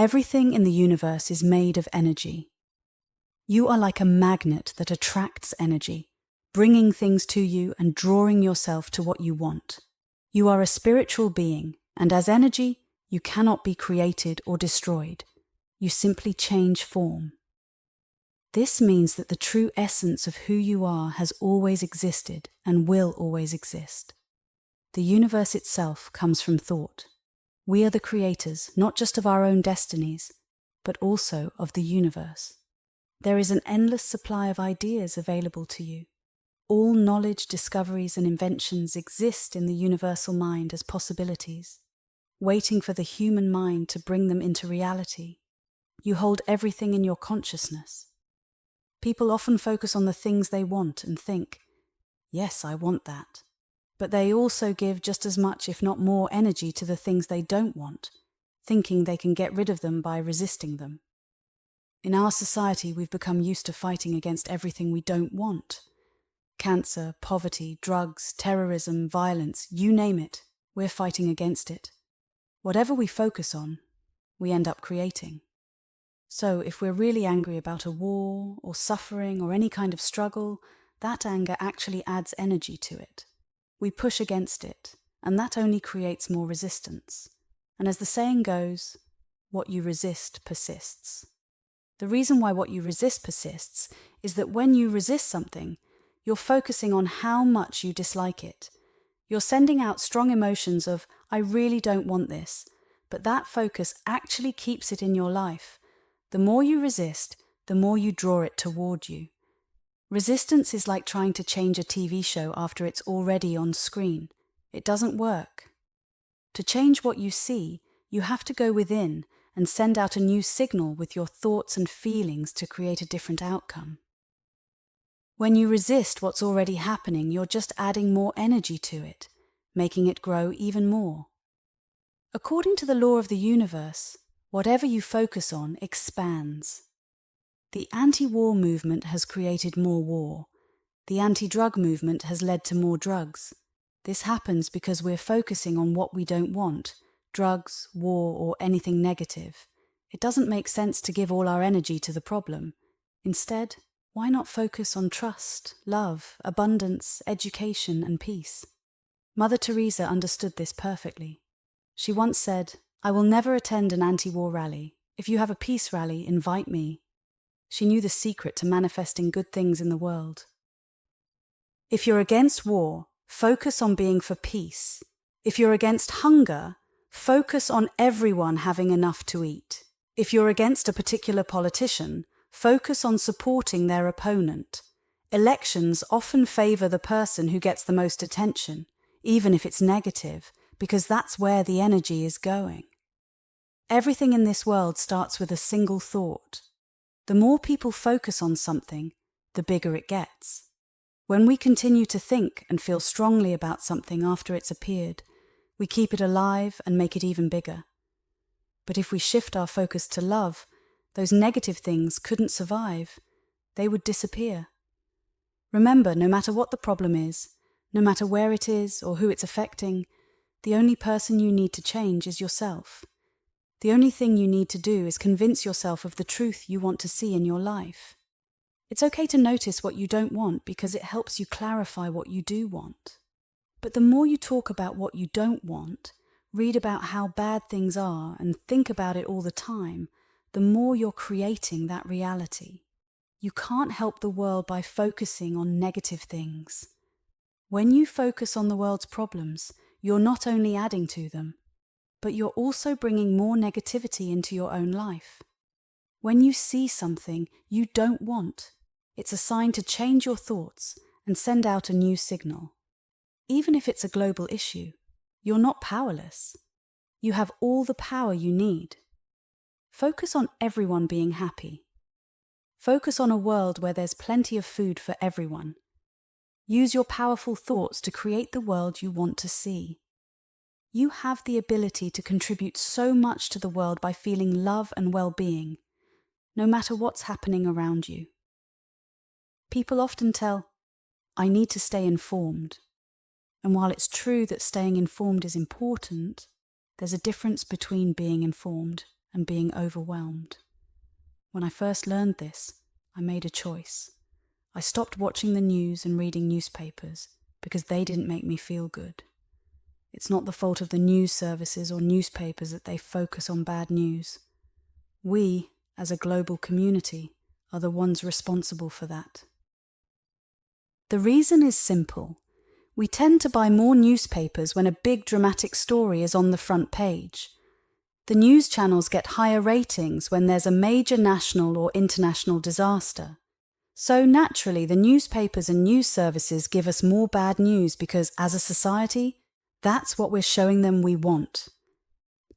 Everything in the universe is made of energy. You are like a magnet that attracts energy, bringing things to you and drawing yourself to what you want. You are a spiritual being, and as energy, you cannot be created or destroyed. You simply change form. This means that the true essence of who you are has always existed and will always exist. The universe itself comes from thought. We are the creators, not just of our own destinies, but also of the universe. There is an endless supply of ideas available to you. All knowledge, discoveries, and inventions exist in the universal mind as possibilities, waiting for the human mind to bring them into reality. You hold everything in your consciousness. People often focus on the things they want and think, yes, I want that. But they also give just as much, if not more, energy to the things they don't want, thinking they can get rid of them by resisting them. In our society, we've become used to fighting against everything we don't want. Cancer, poverty, drugs, terrorism, violence, you name it, we're fighting against it. Whatever we focus on, we end up creating. So if we're really angry about a war or suffering or any kind of struggle, that anger actually adds energy to it. We push against it, and that only creates more resistance. And as the saying goes, what you resist persists. The reason why what you resist persists is that when you resist something, you're focusing on how much you dislike it. You're sending out strong emotions of, I really don't want this, but that focus actually keeps it in your life. The more you resist, the more you draw it toward you. Resistance is like trying to change a TV show after it's already on screen. It doesn't work. To change what you see, you have to go within and send out a new signal with your thoughts and feelings to create a different outcome. When you resist what's already happening, you're just adding more energy to it, making it grow even more. According to the law of the universe, whatever you focus on expands. The anti-war movement has created more war. The anti-drug movement has led to more drugs. This happens because we're focusing on what we don't want, drugs, war, or anything negative. It doesn't make sense to give all our energy to the problem. Instead, why not focus on trust, love, abundance, education, and peace? Mother Teresa understood this perfectly. She once said, I will never attend an anti-war rally. If you have a peace rally, invite me. She knew the secret to manifesting good things in the world. If you're against war, focus on being for peace. If you're against hunger, focus on everyone having enough to eat. If you're against a particular politician, focus on supporting their opponent. Elections often favor the person who gets the most attention, even if it's negative, because that's where the energy is going. Everything in this world starts with a single thought. The more people focus on something, the bigger it gets. When we continue to think and feel strongly about something after it's appeared, we keep it alive and make it even bigger. But if we shift our focus to love, those negative things couldn't survive. They would disappear. Remember, no matter what the problem is, no matter where it is or who it's affecting, the only person you need to change is yourself. The only thing you need to do is convince yourself of the truth you want to see in your life. It's okay to notice what you don't want because it helps you clarify what you do want. But the more you talk about what you don't want, read about how bad things are, and think about it all the time, the more you're creating that reality. You can't help the world by focusing on negative things. When you focus on the world's problems, you're not only adding to them, but you're also bringing more negativity into your own life. When you see something you don't want, it's a sign to change your thoughts and send out a new signal. Even if it's a global issue, you're not powerless. You have all the power you need. Focus on everyone being happy. Focus on a world where there's plenty of food for everyone. Use your powerful thoughts to create the world you want to see. You have the ability to contribute so much to the world by feeling love and well-being, no matter what's happening around you. People often tell, I need to stay informed. And while it's true that staying informed is important, there's a difference between being informed and being overwhelmed. When I first learned this, I made a choice. I stopped watching the news and reading newspapers because they didn't make me feel good. It's not the fault of the news services or newspapers that they focus on bad news. We, as a global community, are the ones responsible for that. The reason is simple. We tend to buy more newspapers when a big dramatic story is on the front page. The news channels get higher ratings when there's a major national or international disaster. So naturally, the newspapers and news services give us more bad news because, as a society, that's what we're showing them we want.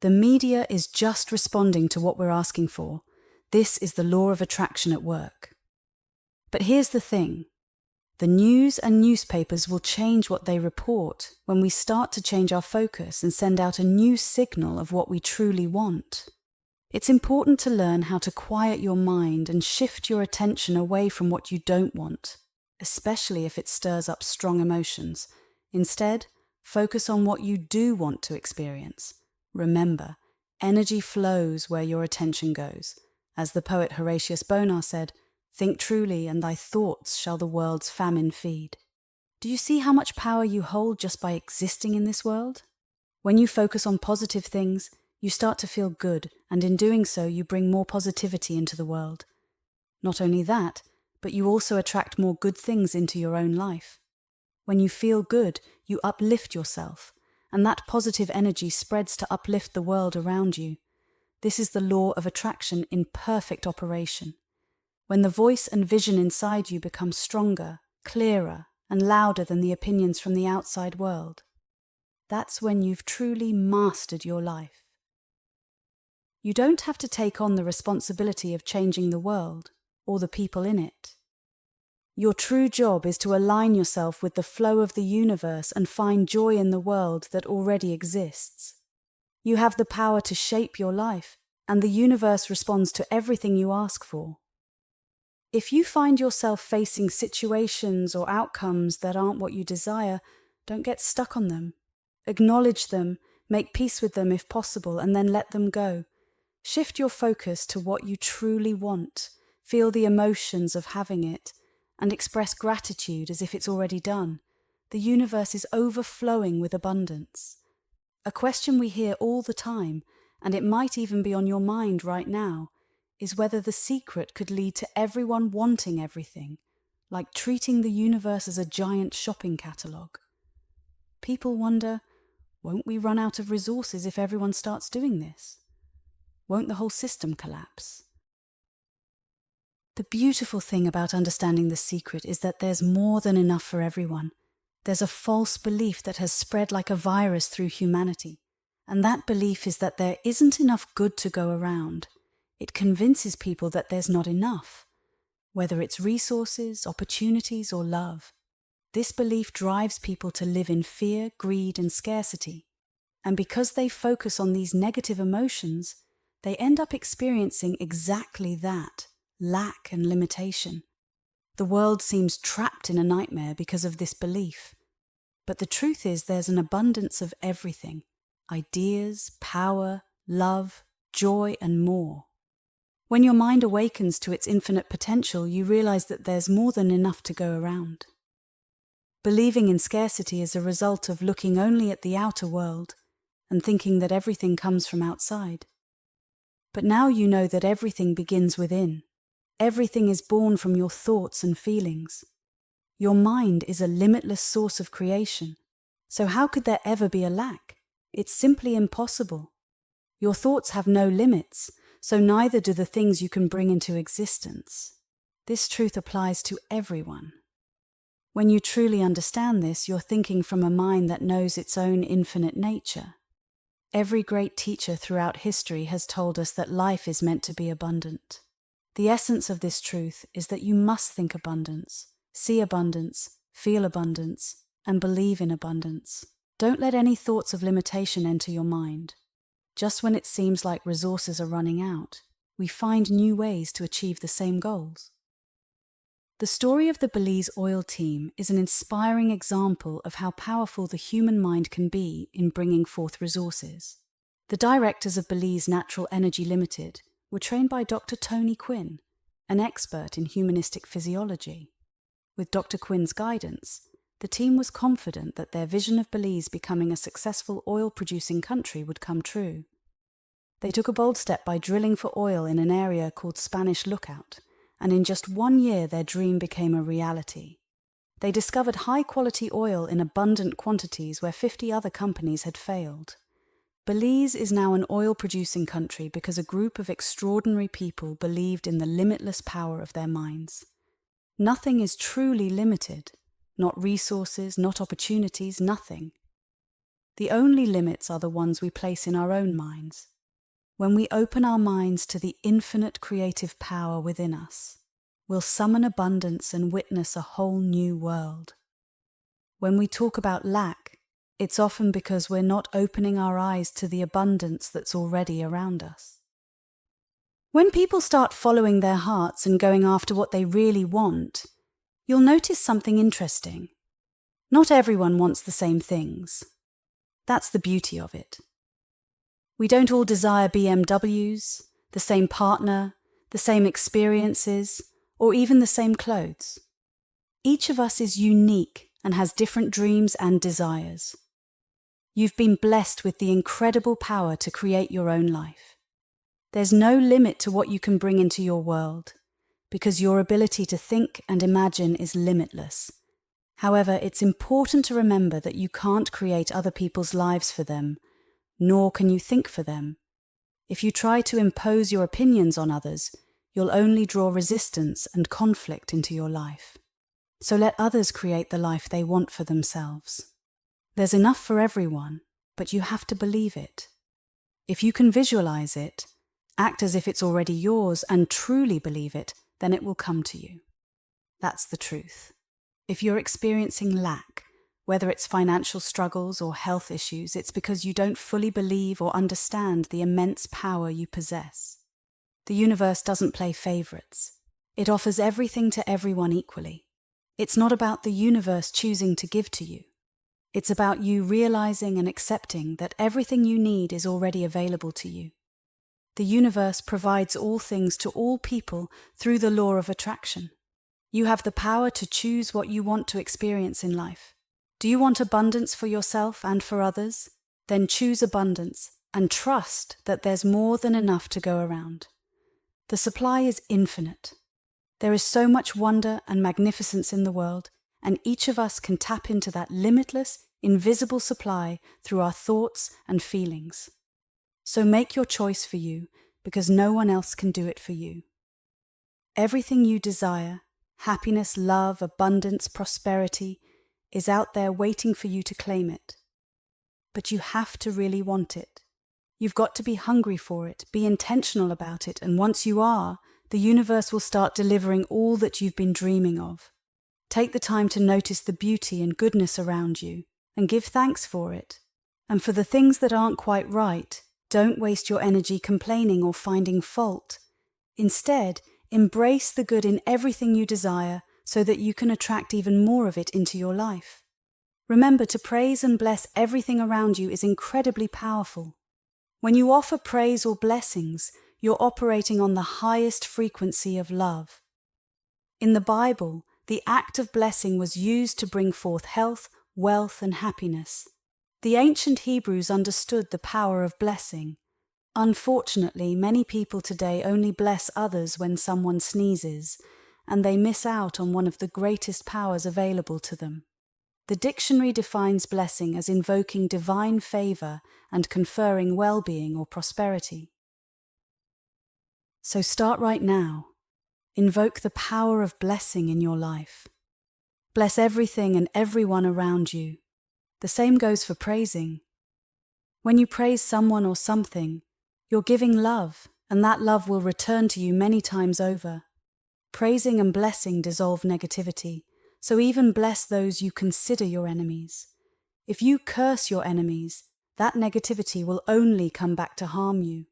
The media is just responding to what we're asking for. This is the law of attraction at work. But here's the thing. The news and newspapers will change what they report when we start to change our focus and send out a new signal of what we truly want. It's important to learn how to quiet your mind and shift your attention away from what you don't want, especially if it stirs up strong emotions. Instead, focus on what you do want to experience. Remember, energy flows where your attention goes. As the poet Horatius Bonar said, "Think truly, and thy thoughts shall the world's famine feed." Do you see how much power you hold just by existing in this world? When you focus on positive things, you start to feel good, and in doing so, you bring more positivity into the world. Not only that, but you also attract more good things into your own life. When you feel good, you uplift yourself, and that positive energy spreads to uplift the world around you. This is the law of attraction in perfect operation. When the voice and vision inside you become stronger, clearer, and louder than the opinions from the outside world, that's when you've truly mastered your life. You don't have to take on the responsibility of changing the world or the people in it. Your true job is to align yourself with the flow of the universe and find joy in the world that already exists. You have the power to shape your life, and the universe responds to everything you ask for. If you find yourself facing situations or outcomes that aren't what you desire, don't get stuck on them. Acknowledge them, make peace with them if possible, and then let them go. Shift your focus to what you truly want, feel the emotions of having it, and express gratitude as if it's already done. The universe is overflowing with abundance. A question we hear all the time, and it might even be on your mind right now, is whether the secret could lead to everyone wanting everything, like treating the universe as a giant shopping catalogue. People wonder, won't we run out of resources if everyone starts doing this? Won't the whole system collapse? The beautiful thing about understanding the secret is that there's more than enough for everyone. There's a false belief that has spread like a virus through humanity, and that belief is that there isn't enough good to go around. It convinces people that there's not enough, whether it's resources, opportunities, or love. This belief drives people to live in fear, greed, and scarcity. And because they focus on these negative emotions, they end up experiencing exactly that, lack and limitation. The world seems trapped in a nightmare because of this belief. But the truth is there's an abundance of everything: ideas, power, love, joy, and more. When your mind awakens to its infinite potential, you realize that there's more than enough to go around. Believing in scarcity is a result of looking only at the outer world and thinking that everything comes from outside. But now you know that everything begins within. Everything is born from your thoughts and feelings. Your mind is a limitless source of creation. So how could there ever be a lack? It's simply impossible. Your thoughts have no limits, so neither do the things you can bring into existence. This truth applies to everyone. When you truly understand this, you're thinking from a mind that knows its own infinite nature. Every great teacher throughout history has told us that life is meant to be abundant. The essence of this truth is that you must think abundance, see abundance, feel abundance, and believe in abundance. Don't let any thoughts of limitation enter your mind. Just when it seems like resources are running out, we find new ways to achieve the same goals. The story of the Belize oil team is an inspiring example of how powerful the human mind can be in bringing forth resources. The directors of Belize Natural Energy Limited were trained by Dr. Tony Quinn, an expert in humanistic physiology. With Dr. Quinn's guidance, the team was confident that their vision of Belize becoming a successful oil-producing country would come true. They took a bold step by drilling for oil in an area called Spanish Lookout, and in just 1 year their dream became a reality. They discovered high-quality oil in abundant quantities where 50 other companies had failed. Belize is now an oil-producing country because a group of extraordinary people believed in the limitless power of their minds. Nothing is truly limited, not resources, not opportunities, nothing. The only limits are the ones we place in our own minds. When we open our minds to the infinite creative power within us, we'll summon abundance and witness a whole new world. When we talk about lack, it's often because we're not opening our eyes to the abundance that's already around us. When people start following their hearts and going after what they really want, you'll notice something interesting. Not everyone wants the same things. That's the beauty of it. We don't all desire BMWs, the same partner, the same experiences, or even the same clothes. Each of us is unique and has different dreams and desires. You've been blessed with the incredible power to create your own life. There's no limit to what you can bring into your world, because your ability to think and imagine is limitless. However, it's important to remember that you can't create other people's lives for them, nor can you think for them. If you try to impose your opinions on others, you'll only draw resistance and conflict into your life. So let others create the life they want for themselves. There's enough for everyone, but you have to believe it. If you can visualize it, act as if it's already yours, and truly believe it, then it will come to you. That's the truth. If you're experiencing lack, whether it's financial struggles or health issues, it's because you don't fully believe or understand the immense power you possess. The universe doesn't play favorites. It offers everything to everyone equally. It's not about the universe choosing to give to you. It's about you realizing and accepting that everything you need is already available to you. The universe provides all things to all people through the law of attraction. You have the power to choose what you want to experience in life. Do you want abundance for yourself and for others? Then choose abundance and trust that there's more than enough to go around. The supply is infinite. There is so much wonder and magnificence in the world, and each of us can tap into that limitless, invisible supply through our thoughts and feelings. So make your choice for you, because no one else can do it for you. Everything you desire, happiness, love, abundance, prosperity, is out there waiting for you to claim it. But you have to really want it. You've got to be hungry for it, be intentional about it, and once you are, the universe will start delivering all that you've been dreaming of. Take the time to notice the beauty and goodness around you, and give thanks for it. And for the things that aren't quite right, don't waste your energy complaining or finding fault. Instead, embrace the good in everything you desire so that you can attract even more of it into your life. Remember, to praise and bless everything around you is incredibly powerful. When you offer praise or blessings, you're operating on the highest frequency of love. In the Bible, the act of blessing was used to bring forth health, wealth, and happiness. The ancient Hebrews understood the power of blessing. Unfortunately, many people today only bless others when someone sneezes, and they miss out on one of the greatest powers available to them. The dictionary defines blessing as invoking divine favor and conferring well-being or prosperity. So start right now. Invoke the power of blessing in your life. Bless everything and everyone around you. The same goes for praising. When you praise someone or something, you're giving love, and that love will return to you many times over. Praising and blessing dissolve negativity, so even bless those you consider your enemies. If you curse your enemies, that negativity will only come back to harm you.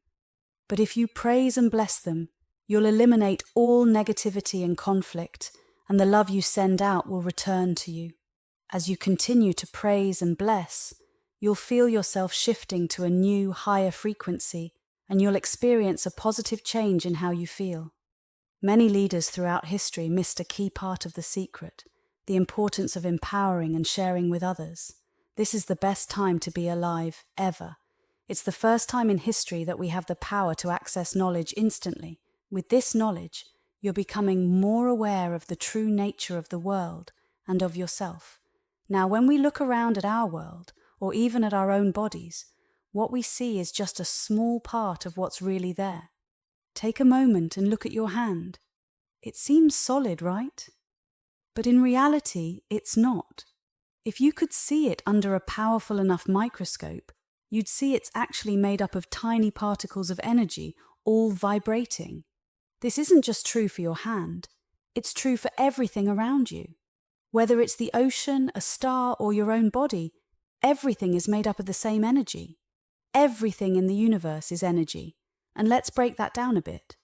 But if you praise and bless them, you'll eliminate all negativity and conflict, and the love you send out will return to you. As you continue to praise and bless, you'll feel yourself shifting to a new, higher frequency, and you'll experience a positive change in how you feel. Many leaders throughout history missed a key part of the secret, the importance of empowering and sharing with others. This is the best time to be alive, ever. It's the first time in history that we have the power to access knowledge instantly. With this knowledge, you're becoming more aware of the true nature of the world and of yourself. Now, when we look around at our world, or even at our own bodies, what we see is just a small part of what's really there. Take a moment and look at your hand. It seems solid, right? But in reality, it's not. If you could see it under a powerful enough microscope, you'd see it's actually made up of tiny particles of energy, all vibrating. This isn't just true for your hand. It's true for everything around you. Whether it's the ocean, a star, or your own body, everything is made up of the same energy. Everything in the universe is energy. And let's break that down a bit.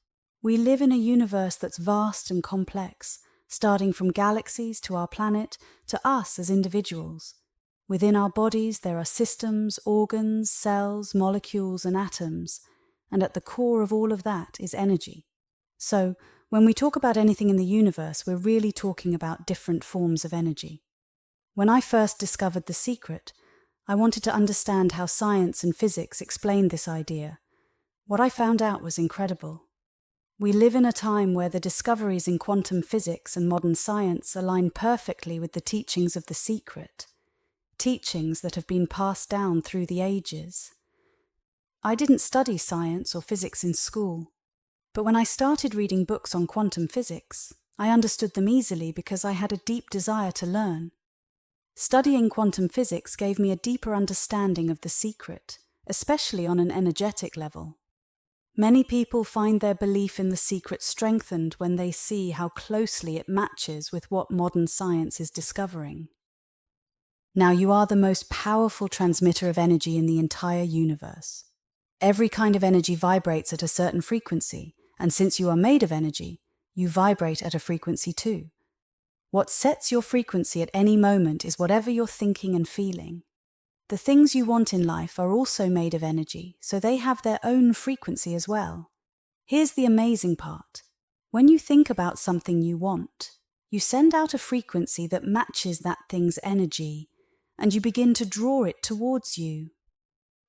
We live in a universe that's vast and complex, starting from galaxies to our planet to us as individuals. Within our bodies, there are systems, organs, cells, molecules, and atoms. And at the core of all of that is energy. So, when we talk about anything in the universe, we're really talking about different forms of energy. When I first discovered the secret, I wanted to understand how science and physics explained this idea. What I found out was incredible. We live in a time where the discoveries in quantum physics and modern science align perfectly with the teachings of the secret, teachings that have been passed down through the ages. I didn't study science or physics in school, but when I started reading books on quantum physics, I understood them easily because I had a deep desire to learn. Studying quantum physics gave me a deeper understanding of the secret, especially on an energetic level. Many people find their belief in the secret strengthened when they see how closely it matches with what modern science is discovering. Now, you are the most powerful transmitter of energy in the entire universe. Every kind of energy vibrates at a certain frequency, and since you are made of energy, you vibrate at a frequency too. What sets your frequency at any moment is whatever you're thinking and feeling. The things you want in life are also made of energy, so they have their own frequency as well. Here's the amazing part. When you think about something you want, you send out a frequency that matches that thing's energy, and you begin to draw it towards you.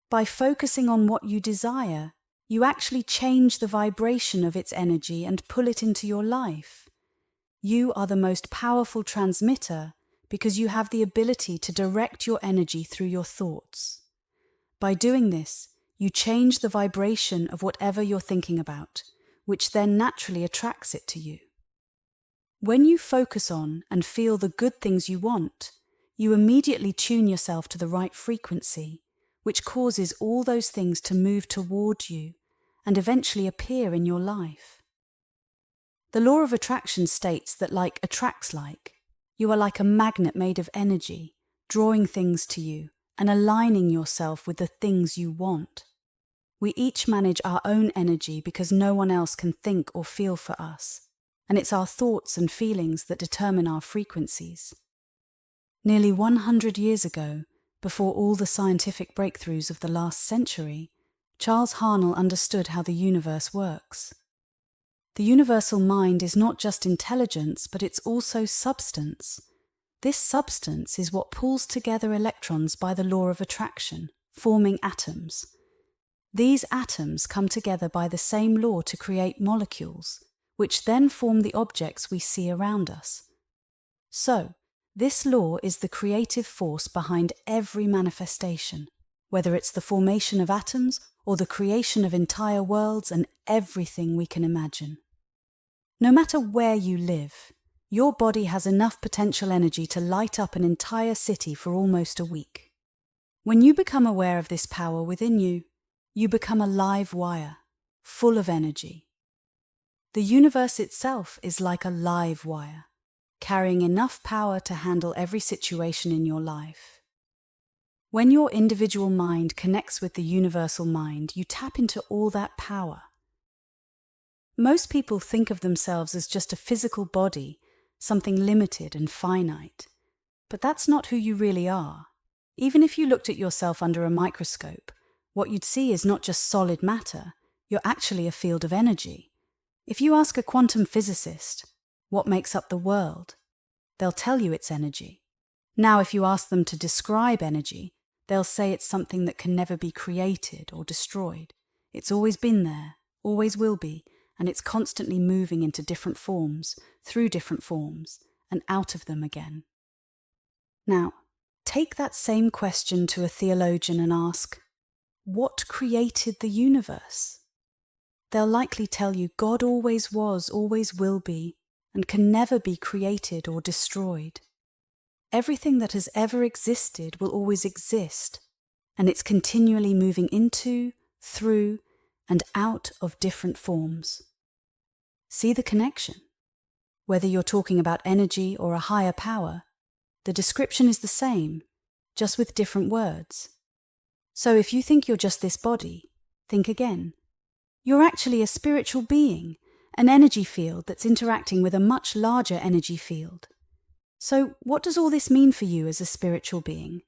By focusing on what you desire, you actually change the vibration of its energy and pull it into your life. You are the most powerful transmitter because you have the ability to direct your energy through your thoughts. By doing this, you change the vibration of whatever you're thinking about, which then naturally attracts it to you. When you focus on and feel the good things you want, you immediately tune yourself to the right frequency, which causes all those things to move toward you and eventually appear in your life. The law of attraction states that like attracts like. You are like a magnet made of energy, drawing things to you and aligning yourself with the things you want. We each manage our own energy because no one else can think or feel for us, and it's our thoughts and feelings that determine our frequencies. Nearly 100 years ago, before all the scientific breakthroughs of the last century, Charles Harnell understood how the universe works. The universal mind is not just intelligence, but it's also substance. This substance is what pulls together electrons by the law of attraction, forming atoms. These atoms come together by the same law to create molecules, which then form the objects we see around us. So, this law is the creative force behind every manifestation, whether it's the formation of atoms or the creation of entire worlds and everything we can imagine. No matter where you live, your body has enough potential energy to light up an entire city for almost a week. When you become aware of this power within you, you become a live wire, full of energy. The universe itself is like a live wire, carrying enough power to handle every situation in your life. When your individual mind connects with the universal mind, you tap into all that power. Most people think of themselves as just a physical body, something limited and finite. But that's not who you really are. Even if you looked at yourself under a microscope, what you'd see is not just solid matter, you're actually a field of energy. If you ask a quantum physicist, what makes up the world, they'll tell you it's energy. Now, if you ask them to describe energy, they'll say it's something that can never be created or destroyed. It's always been there, always will be, and it's constantly moving into different forms, through different forms, and out of them again. Now, take that same question to a theologian and ask, what created the universe? They'll likely tell you God always was, always will be, and can never be created or destroyed. Everything that has ever existed will always exist, and it's continually moving into, through, and out of different forms. See the connection? Whether you're talking about energy or a higher power, the description is the same, just with different words. So if you think you're just this body, think again. You're actually a spiritual being, an energy field that's interacting with a much larger energy field. So what does all this mean for you as a spiritual being?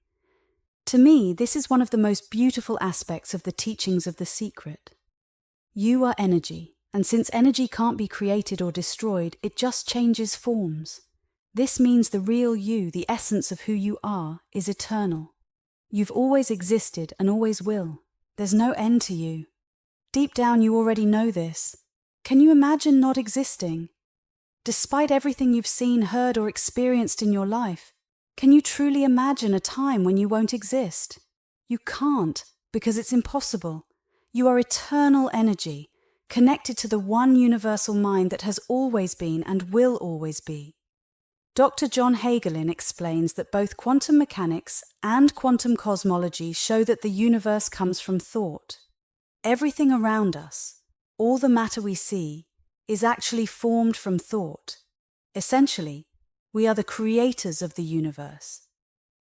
To me, this is one of the most beautiful aspects of the teachings of The Secret. You are energy, and since energy can't be created or destroyed, it just changes forms. This means the real you, the essence of who you are, is eternal. You've always existed and always will. There's no end to you. Deep down you already know this. Can you imagine not existing? Despite everything you've seen, heard, or experienced in your life, can you truly imagine a time when you won't exist? You can't, because it's impossible. You are eternal energy, connected to the one universal mind that has always been and will always be. Dr. John Hagelin explains that both quantum mechanics and quantum cosmology show that the universe comes from thought. Everything around us, all the matter we see, is actually formed from thought. Essentially, we are the creators of the universe.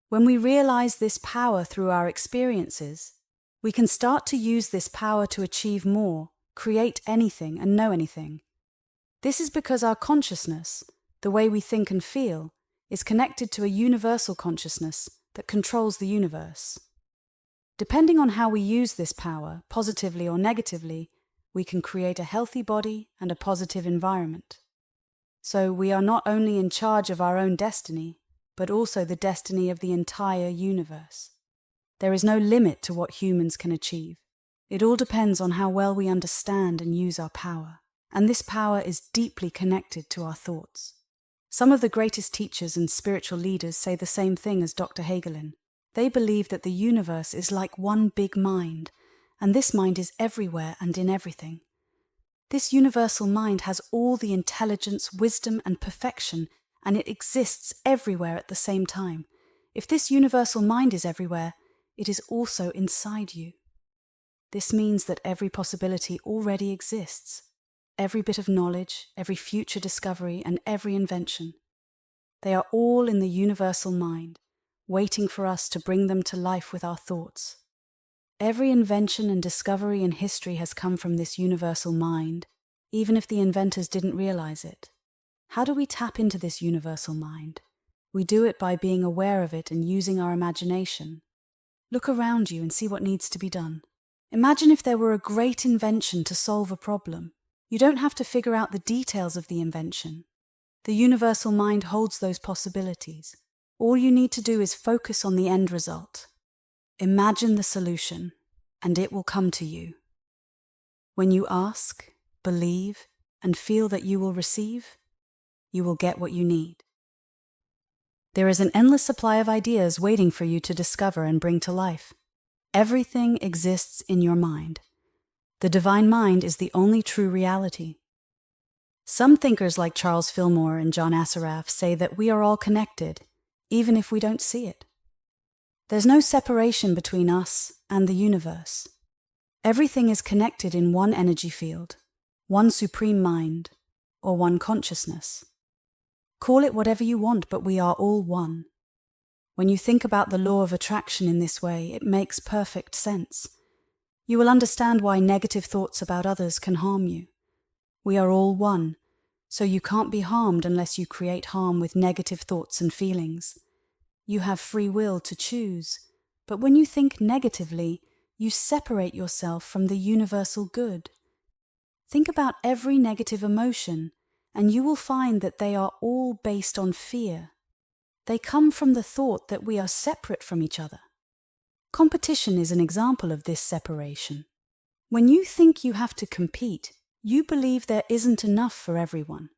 When we realize this power through our experiences, we can start to use this power to achieve more, create anything, and know anything. This is because our consciousness, the way we think and feel, is connected to a universal consciousness that controls the universe. Depending on how we use this power, positively or negatively, we can create a healthy body and a positive environment. So we are not only in charge of our own destiny, but also the destiny of the entire universe. There is no limit to what humans can achieve. It all depends on how well we understand and use our power, and this power is deeply connected to our thoughts. Some of the greatest teachers and spiritual leaders say the same thing as Dr. Hagelin. They believe that the universe is like one big mind, and this mind is everywhere and in everything. This universal mind has all the intelligence, wisdom, and perfection, and it exists everywhere at the same time. If this universal mind is everywhere, it is also inside you. This means that every possibility already exists. Every bit of knowledge, every future discovery, and every invention. They are all in the universal mind, waiting for us to bring them to life with our thoughts. Every invention and discovery in history has come from this universal mind, even if the inventors didn't realize it. How do we tap into this universal mind? We do it by being aware of it and using our imagination. Look around you and see what needs to be done. Imagine if there were a great invention to solve a problem. You don't have to figure out the details of the invention. The universal mind holds those possibilities. All you need to do is focus on the end result. Imagine the solution, and it will come to you. When you ask, believe, and feel that you will receive, you will get what you need. There is an endless supply of ideas waiting for you to discover and bring to life. Everything exists in your mind. The divine mind is the only true reality. Some thinkers like Charles Fillmore and John Assaraf say that we are all connected, even if we don't see it. There's no separation between us and the universe. Everything is connected in one energy field, one supreme mind, or one consciousness. Call it whatever you want, but we are all one. When you think about the law of attraction in this way, it makes perfect sense. You will understand why negative thoughts about others can harm you. We are all one, so you can't be harmed unless you create harm with negative thoughts and feelings. You have free will to choose, But when you think negatively, you separate yourself from the universal good. Think about every negative emotion, and you will find that they are all based on fear. They come from the thought that we are separate from each other. Competition is an example of this separation. When you think you have to compete, you believe there isn't enough for everyone.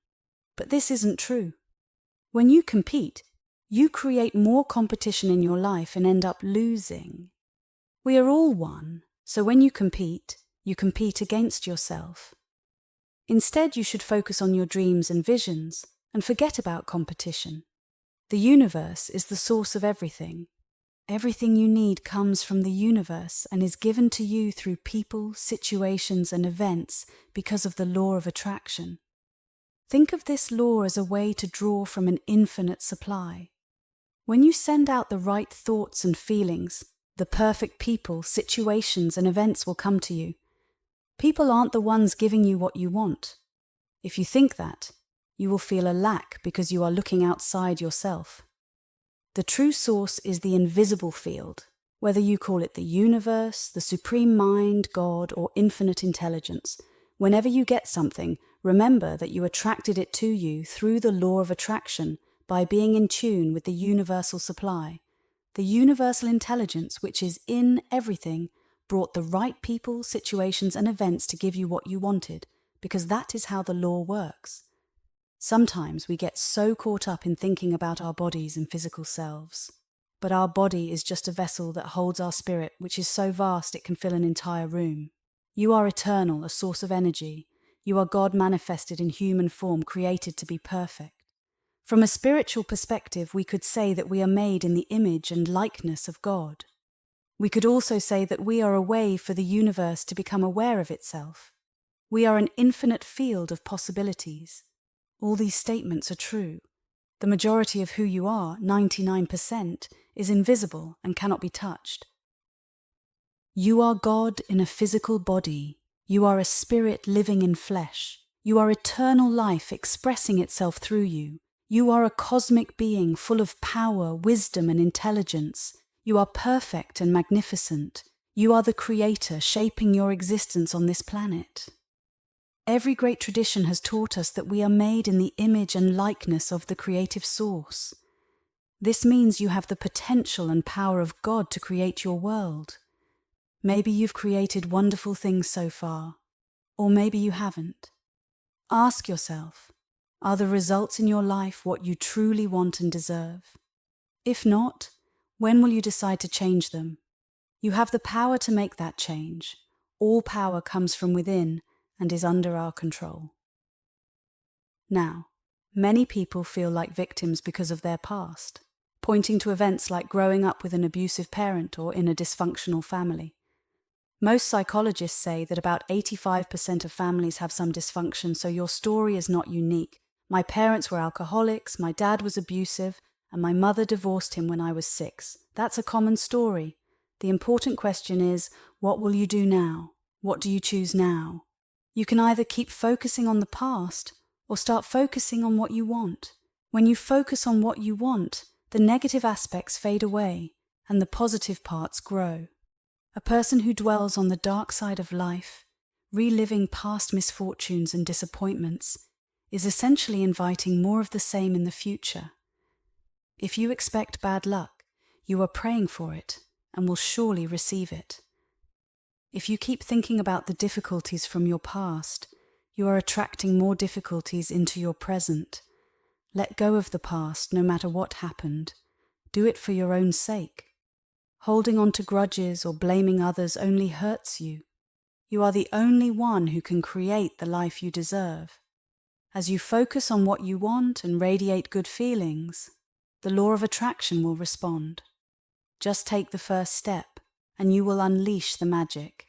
But this isn't true. When you compete, you create more competition in your life and end up losing. We are all one, so when you compete against yourself. Instead, you should focus on your dreams and visions and forget about competition. The universe is the source of everything. Everything you need comes from the universe and is given to you through people, situations, and events because of the law of attraction. Think of this law as a way to draw from an infinite supply. When you send out the right thoughts and feelings, the perfect people, situations, and events will come to you. People aren't the ones giving you what you want. If you think that, you will feel a lack because you are looking outside yourself. The true source is the invisible field, whether you call it the universe, the supreme mind, God, or infinite intelligence. Whenever you get something, remember that you attracted it to you through the law of attraction by being in tune with the universal supply. The universal intelligence, which is in everything, brought the right people, situations, and events to give you what you wanted, because that is how the law works. Sometimes we get so caught up in thinking about our bodies and physical selves. But our body is just a vessel that holds our spirit, which is so vast it can fill an entire room. You are eternal, a source of energy. You are God manifested in human form, created to be perfect. From a spiritual perspective, we could say that we are made in the image and likeness of God. We could also say that we are a way for the universe to become aware of itself. We are an infinite field of possibilities. All these statements are true. The majority of who you are, 99%, is invisible and cannot be touched. You are God in a physical body. You are a spirit living in flesh. You are eternal life expressing itself through you. You are a cosmic being full of power, wisdom, and intelligence. You are perfect and magnificent. You are the creator shaping your existence on this planet. Every great tradition has taught us that we are made in the image and likeness of the creative source. This means you have the potential and power of God to create your world. Maybe you've created wonderful things so far, or maybe you haven't. Ask yourself, are the results in your life what you truly want and deserve? If not, when will you decide to change them? You have the power to make that change. All power comes from within and is under our control. Now, many people feel like victims because of their past, pointing to events like growing up with an abusive parent or in a dysfunctional family. Most psychologists say that about 85% of families have some dysfunction, so your story is not unique. My parents were alcoholics, my dad was abusive, and my mother divorced him when I was 6. That's a common story. The important question is, what will you do now? What do you choose now? You can either keep focusing on the past or start focusing on what you want. When you focus on what you want, the negative aspects fade away and the positive parts grow. A person who dwells on the dark side of life, reliving past misfortunes and disappointments, is essentially inviting more of the same in the future. If you expect bad luck, you are praying for it and will surely receive it. If you keep thinking about the difficulties from your past, you are attracting more difficulties into your present. Let go of the past, no matter what happened. Do it for your own sake. Holding on to grudges or blaming others only hurts you. You are the only one who can create the life you deserve. As you focus on what you want and radiate good feelings, the law of attraction will respond. Just take the first step, and you will unleash the magic.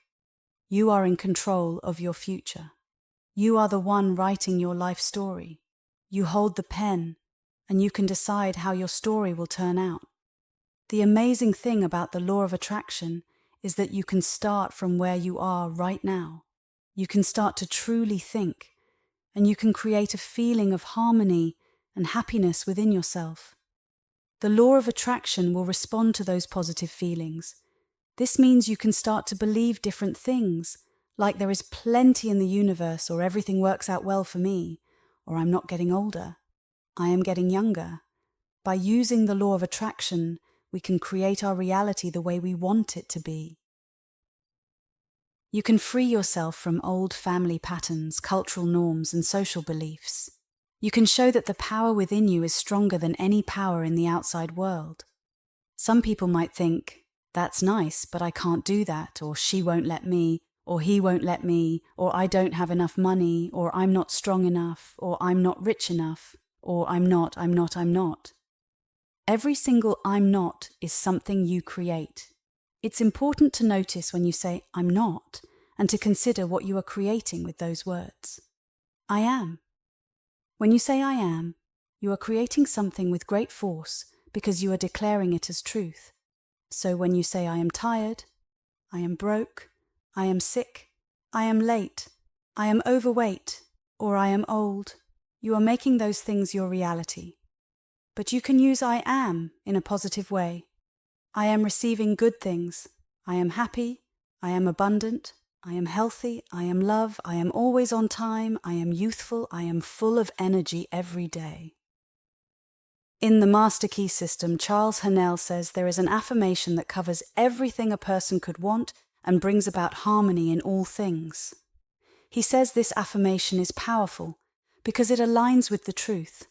You are in control of your future. You are the one writing your life story. You hold the pen, and you can decide how your story will turn out. The amazing thing about the law of attraction is that you can start from where you are right now. You can start to truly think, and you can create a feeling of harmony and happiness within yourself. The law of attraction will respond to those positive feelings. This means you can start to believe different things, like there is plenty in the universe, or everything works out well for me, or I'm not getting older, I am getting younger. By using the law of attraction, we can create our reality the way we want it to be. You can free yourself from old family patterns, cultural norms, and social beliefs. You can show that the power within you is stronger than any power in the outside world. Some people might think, that's nice, but I can't do that, or she won't let me, or he won't let me, or I don't have enough money, or I'm not strong enough, or I'm not rich enough, or I'm not. Every single I'm not is something you create. It's important to notice when you say I'm not, and to consider what you are creating with those words. I am. When you say I am, you are creating something with great force because you are declaring it as truth. So when you say I am tired, I am broke, I am sick, I am late, I am overweight, or I am old, you are making those things your reality. But you can use I am in a positive way. I am receiving good things. I am happy. I am abundant. I am healthy. I am love. I am always on time. I am youthful. I am full of energy every day. In the Master Key System, Charles Haanel says there is an affirmation that covers everything a person could want and brings about harmony in all things. He says this affirmation is powerful because it aligns with the truth.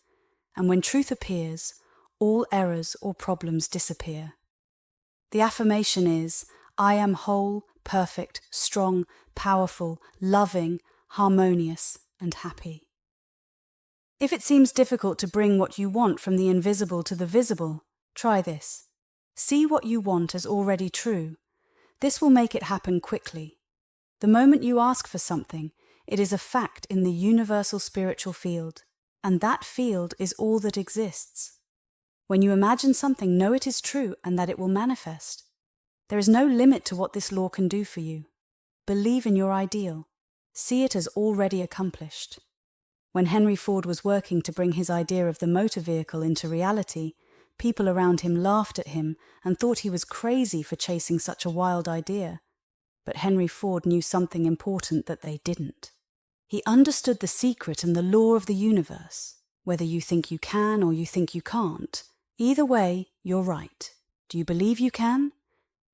And when truth appears, all errors or problems disappear. The affirmation is, I am whole, perfect, strong, powerful, loving, harmonious, and happy. If it seems difficult to bring what you want from the invisible to the visible, try this. See what you want as already true. This will make it happen quickly. The moment you ask for something, it is a fact in the universal spiritual field. And that field is all that exists. When you imagine something, know it is true and that it will manifest. There is no limit to what this law can do for you. Believe in your ideal. See it as already accomplished. When Henry Ford was working to bring his idea of the motor vehicle into reality, people around him laughed at him and thought he was crazy for chasing such a wild idea. But Henry Ford knew something important that they didn't. He understood the secret and the law of the universe. Whether you think you can or you think you can't, either way, you're right. Do you believe you can?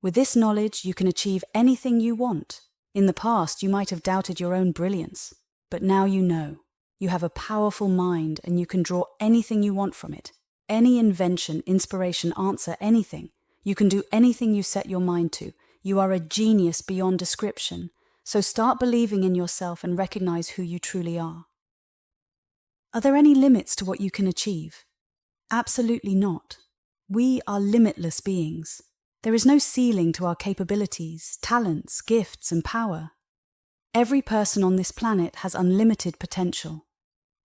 With this knowledge, you can achieve anything you want. In the past, you might have doubted your own brilliance, but now you know. You have a powerful mind and you can draw anything you want from it. Any invention, inspiration, answer, anything. You can do anything you set your mind to. You are a genius beyond description. So start believing in yourself and recognize who you truly are. Are there any limits to what you can achieve? Absolutely not. We are limitless beings. There is no ceiling to our capabilities, talents, gifts, and power. Every person on this planet has unlimited potential.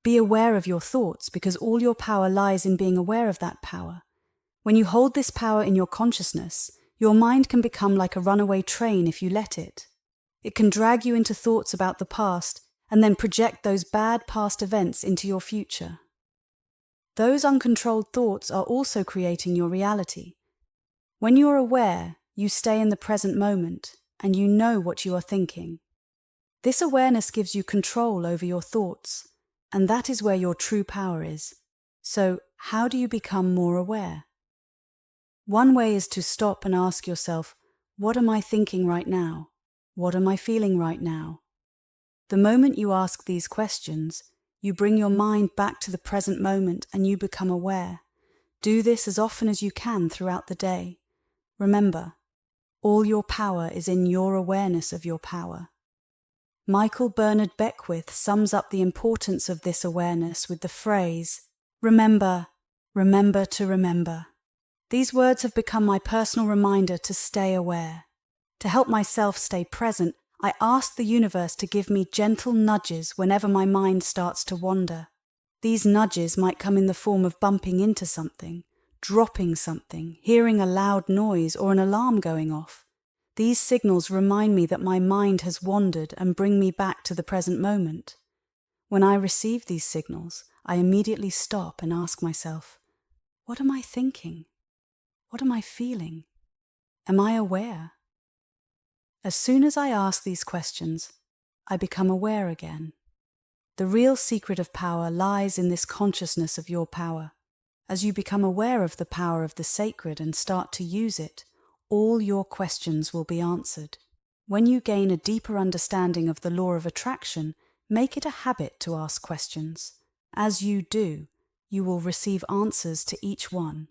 Be aware of your thoughts because all your power lies in being aware of that power. When you hold this power in your consciousness, your mind can become like a runaway train if you let it. It can drag you into thoughts about the past and then project those bad past events into your future. Those uncontrolled thoughts are also creating your reality. When you are aware, you stay in the present moment and you know what you are thinking. This awareness gives you control over your thoughts, and that is where your true power is. So, how do you become more aware? One way is to stop and ask yourself, what am I thinking right now? What am I feeling right now? The moment you ask these questions, you bring your mind back to the present moment and you become aware. Do this as often as you can throughout the day. Remember, all your power is in your awareness of your power. Michael Bernard Beckwith sums up the importance of this awareness with the phrase, remember, remember to remember. These words have become my personal reminder to stay aware. To help myself stay present, I ask the universe to give me gentle nudges whenever my mind starts to wander. These nudges might come in the form of bumping into something, dropping something, hearing a loud noise or an alarm going off. These signals remind me that my mind has wandered and bring me back to the present moment. When I receive these signals, I immediately stop and ask myself, What am I thinking? What am I feeling? Am I aware? As soon as I ask these questions, I become aware again. The real secret of power lies in this consciousness of your power. As you become aware of the power of the sacred and start to use it, all your questions will be answered. When you gain a deeper understanding of the law of attraction, make it a habit to ask questions. As you do, you will receive answers to each one.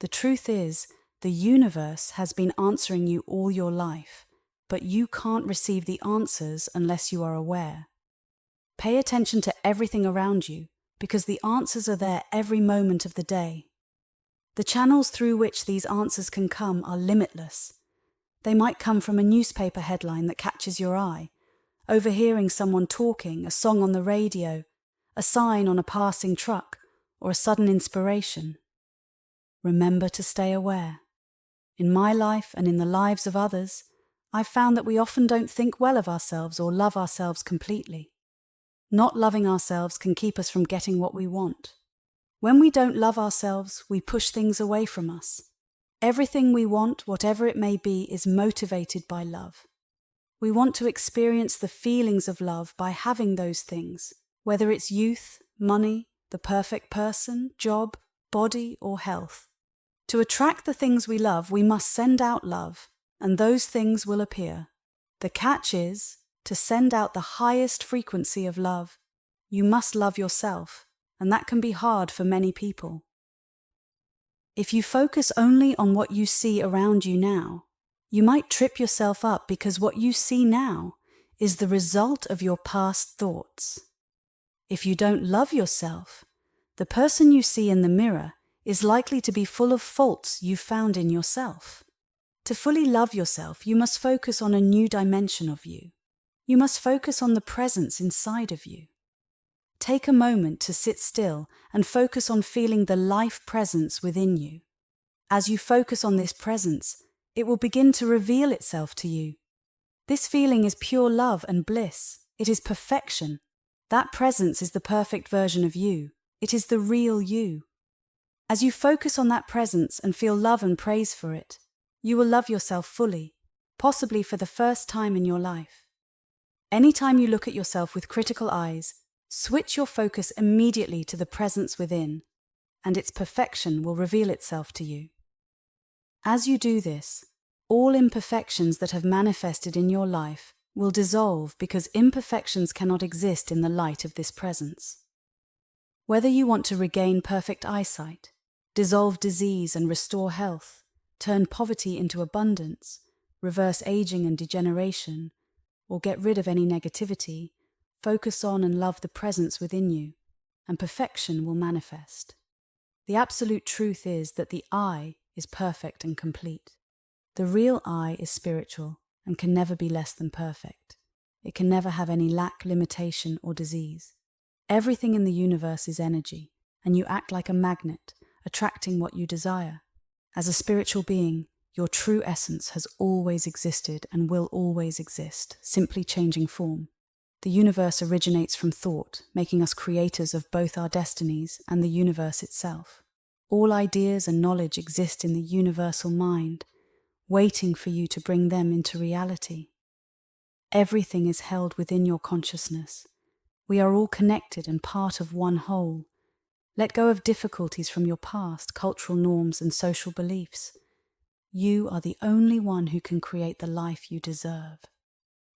The truth is, the universe has been answering you all your life, but you can't receive the answers unless you are aware. Pay attention to everything around you, because the answers are there every moment of the day. The channels through which these answers can come are limitless. They might come from a newspaper headline that catches your eye, overhearing someone talking, a song on the radio, a sign on a passing truck, or a sudden inspiration. Remember to stay aware. In my life and in the lives of others, I've found that we often don't think well of ourselves or love ourselves completely. Not loving ourselves can keep us from getting what we want. When we don't love ourselves, we push things away from us. Everything we want, whatever it may be, is motivated by love. We want to experience the feelings of love by having those things, whether it's youth, money, the perfect person, job, body, or health. To attract the things we love, we must send out love, and those things will appear. The catch is, to send out the highest frequency of love, you must love yourself, and that can be hard for many people. If you focus only on what you see around you now, you might trip yourself up because what you see now is the result of your past thoughts. If you don't love yourself, the person you see in the mirror is likely to be full of faults you found in yourself. To fully love yourself, you must focus on a new dimension of you. You must focus on the presence inside of you. Take a moment to sit still and focus on feeling the life presence within you. As you focus on this presence, it will begin to reveal itself to you. This feeling is pure love and bliss. It is perfection. That presence is the perfect version of you. It is the real you. As you focus on that presence and feel love and praise for it, you will love yourself fully, possibly for the first time in your life. Anytime you look at yourself with critical eyes, switch your focus immediately to the presence within, and its perfection will reveal itself to you. As you do this, all imperfections that have manifested in your life will dissolve because imperfections cannot exist in the light of this presence. Whether you want to regain perfect eyesight, dissolve disease and restore health, turn poverty into abundance, reverse aging and degeneration, or get rid of any negativity, focus on and love the presence within you, and perfection will manifest. The absolute truth is that the I is perfect and complete. The real I is spiritual and can never be less than perfect. It can never have any lack, limitation, or disease. Everything in the universe is energy, and you act like a magnet, attracting what you desire. As a spiritual being, your true essence has always existed and will always exist, simply changing form. The universe originates from thought, making us creators of both our destinies and the universe itself. All ideas and knowledge exist in the universal mind, waiting for you to bring them into reality. Everything is held within your consciousness. We are all connected and part of one whole. Let go of difficulties from your past, cultural norms, and social beliefs. You are the only one who can create the life you deserve.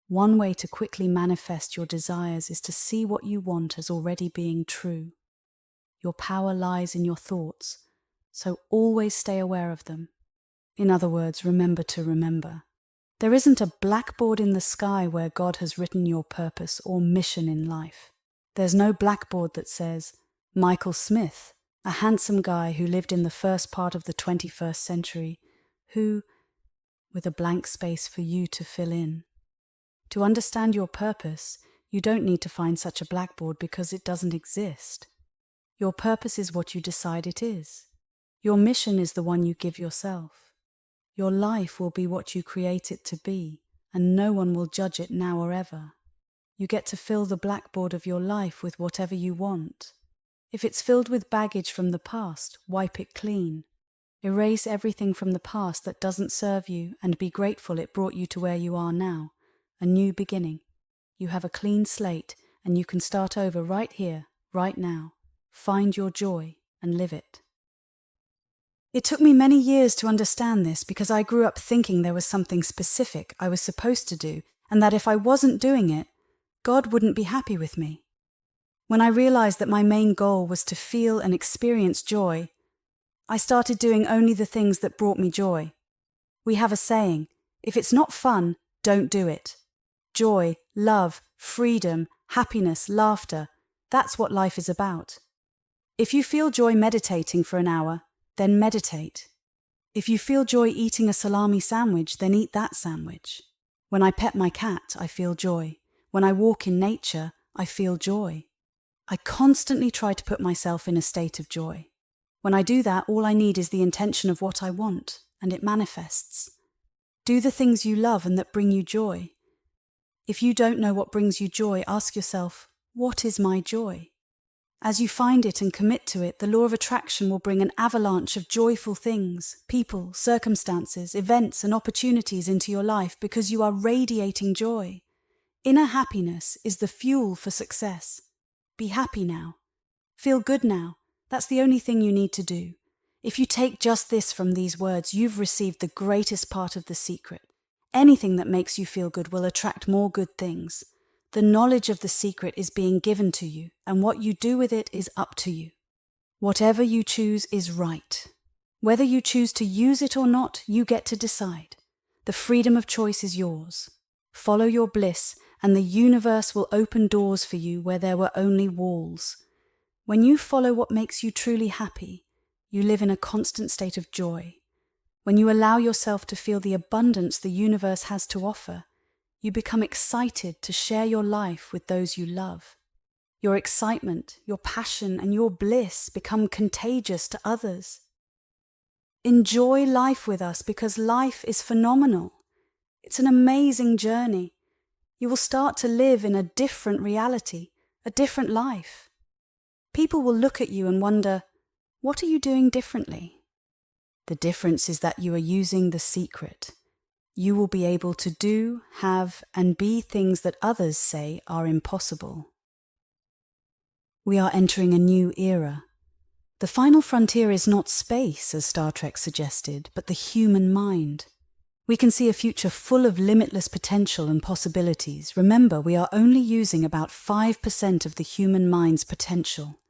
One way to quickly manifest your desires is to see what you want as already being true. Your power lies in your thoughts, so always stay aware of them. In other words, remember to remember. There isn't a blackboard in the sky where God has written your purpose or mission in life. There's no blackboard that says, Michael Smith, a handsome guy who lived in the first part of the 21st century, who, with a blank space for you to fill in. To understand your purpose, you don't need to find such a blackboard because it doesn't exist. Your purpose is what you decide it is. Your mission is the one you give yourself. Your life will be what you create it to be, and no one will judge it now or ever. You get to fill the blackboard of your life with whatever you want. If it's filled with baggage from the past, wipe it clean. Erase everything from the past that doesn't serve you and be grateful it brought you to where you are now, a new beginning. You have a clean slate and you can start over right here, right now. Find your joy and live it. It took me many years to understand this because I grew up thinking there was something specific I was supposed to do and that if I wasn't doing it, God wouldn't be happy with me. When I realized that my main goal was to feel and experience joy, I started doing only the things that brought me joy. We have a saying, if it's not fun, don't do it. Joy, love, freedom, happiness, laughter, that's what life is about. If you feel joy meditating for an hour, then meditate. If you feel joy eating a salami sandwich, then eat that sandwich. When I pet my cat, I feel joy. When I walk in nature, I feel joy. I constantly try to put myself in a state of joy. When I do that, all I need is the intention of what I want, and it manifests. Do the things you love and that bring you joy. If you don't know what brings you joy, ask yourself, what is my joy? As you find it and commit to it, the law of attraction will bring an avalanche of joyful things, people, circumstances, events, and opportunities into your life because you are radiating joy. Inner happiness is the fuel for success. Be happy now. Feel good now. That's the only thing you need to do. If you take just this from these words, you've received the greatest part of the secret. Anything that makes you feel good will attract more good things. The knowledge of the secret is being given to you, and what you do with it is up to you. Whatever you choose is right. Whether you choose to use it or not, you get to decide. The freedom of choice is yours. Follow your bliss, and the universe will open doors for you where there were only walls. When you follow what makes you truly happy, you live in a constant state of joy. When you allow yourself to feel the abundance the universe has to offer, you become excited to share your life with those you love. Your excitement, your passion, and your bliss become contagious to others. Enjoy life with us because life is phenomenal. It's an amazing journey. You will start to live in a different reality, a different life. People will look at you and wonder, what are you doing differently? The difference is that you are using the secret. You will be able to do, have, and be things that others say are impossible. We are entering a new era. The final frontier is not space, as Star Trek suggested, but the human mind. We can see a future full of limitless potential and possibilities. Remember, we are only using about 5% of the human mind's potential.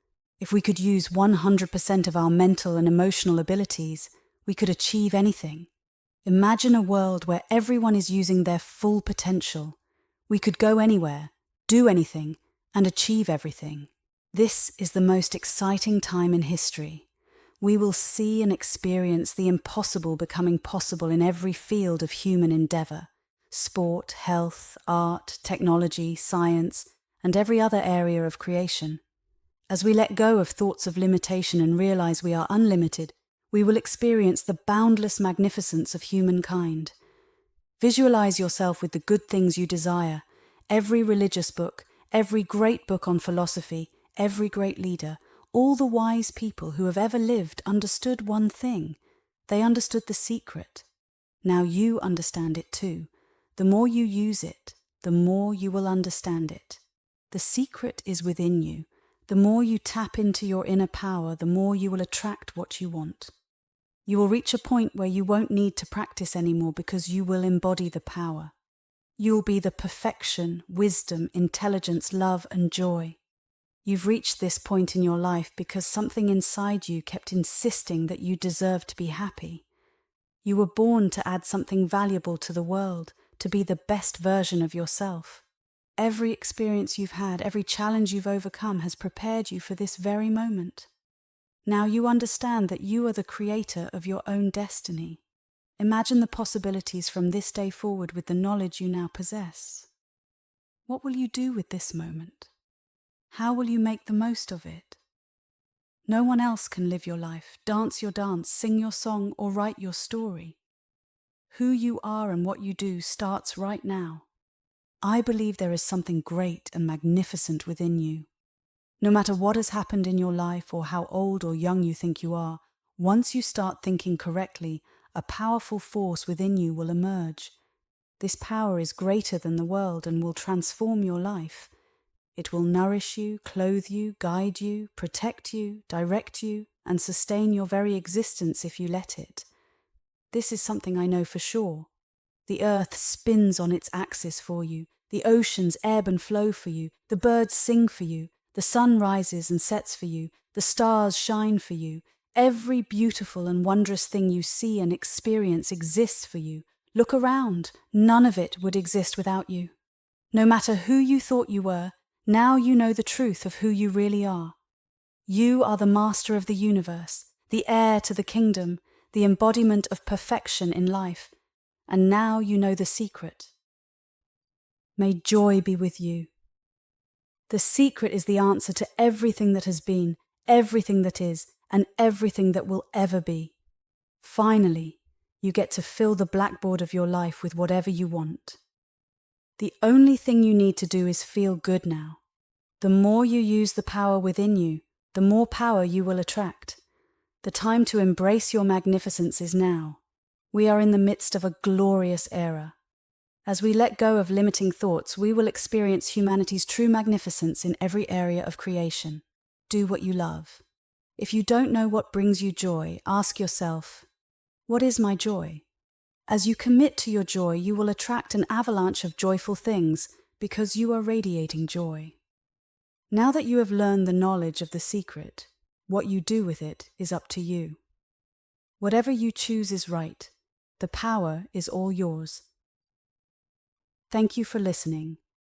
If we could use 100% of our mental and emotional abilities, we could achieve anything. Imagine a world where everyone is using their full potential. We could go anywhere, do anything, and achieve everything. This is the most exciting time in history. We will see and experience the impossible becoming possible in every field of human endeavor: sport, health, art, technology, science, and every other area of creation. As we let go of thoughts of limitation and realize we are unlimited, we will experience the boundless magnificence of humankind. Visualize yourself with the good things you desire. Every religious book, every great book on philosophy, every great leader, all the wise people who have ever lived understood one thing. They understood the secret. Now you understand it too. The more you use it, the more you will understand it. The secret is within you. The more you tap into your inner power, the more you will attract what you want. You will reach a point where you won't need to practice anymore because you will embody the power. You will be the perfection, wisdom, intelligence, love, and joy. You've reached this point in your life because something inside you kept insisting that you deserve to be happy. You were born to add something valuable to the world, to be the best version of yourself. Every experience you've had, every challenge you've overcome has prepared you for this very moment. Now you understand that you are the creator of your own destiny. Imagine the possibilities from this day forward with the knowledge you now possess. What will you do with this moment? How will you make the most of it? No one else can live your life, dance your dance, sing your song, or write your story. Who you are and what you do starts right now. I believe there is something great and magnificent within you. No matter what has happened in your life or how old or young you think you are, once you start thinking correctly, a powerful force within you will emerge. This power is greater than the world and will transform your life. It will nourish you, clothe you, guide you, protect you, direct you, and sustain your very existence if you let it. This is something I know for sure. The earth spins on its axis for you, the oceans ebb and flow for you, the birds sing for you, the sun rises and sets for you, the stars shine for you. Every beautiful and wondrous thing you see and experience exists for you. Look around, none of it would exist without you. No matter who you thought you were, now you know the truth of who you really are. You are the master of the universe, the heir to the kingdom, the embodiment of perfection in life, and now you know the secret. May joy be with you. The secret is the answer to everything that has been, everything that is, and everything that will ever be. Finally, you get to fill the blackboard of your life with whatever you want. The only thing you need to do is feel good now. The more you use the power within you, the more power you will attract. The time to embrace your magnificence is now. We are in the midst of a glorious era. As we let go of limiting thoughts, we will experience humanity's true magnificence in every area of creation. Do what you love. If you don't know what brings you joy, ask yourself, what is my joy? As you commit to your joy, you will attract an avalanche of joyful things because you are radiating joy. Now that you have learned the knowledge of the secret, what you do with it is up to you. Whatever you choose is right. The power is all yours. Thank you for listening.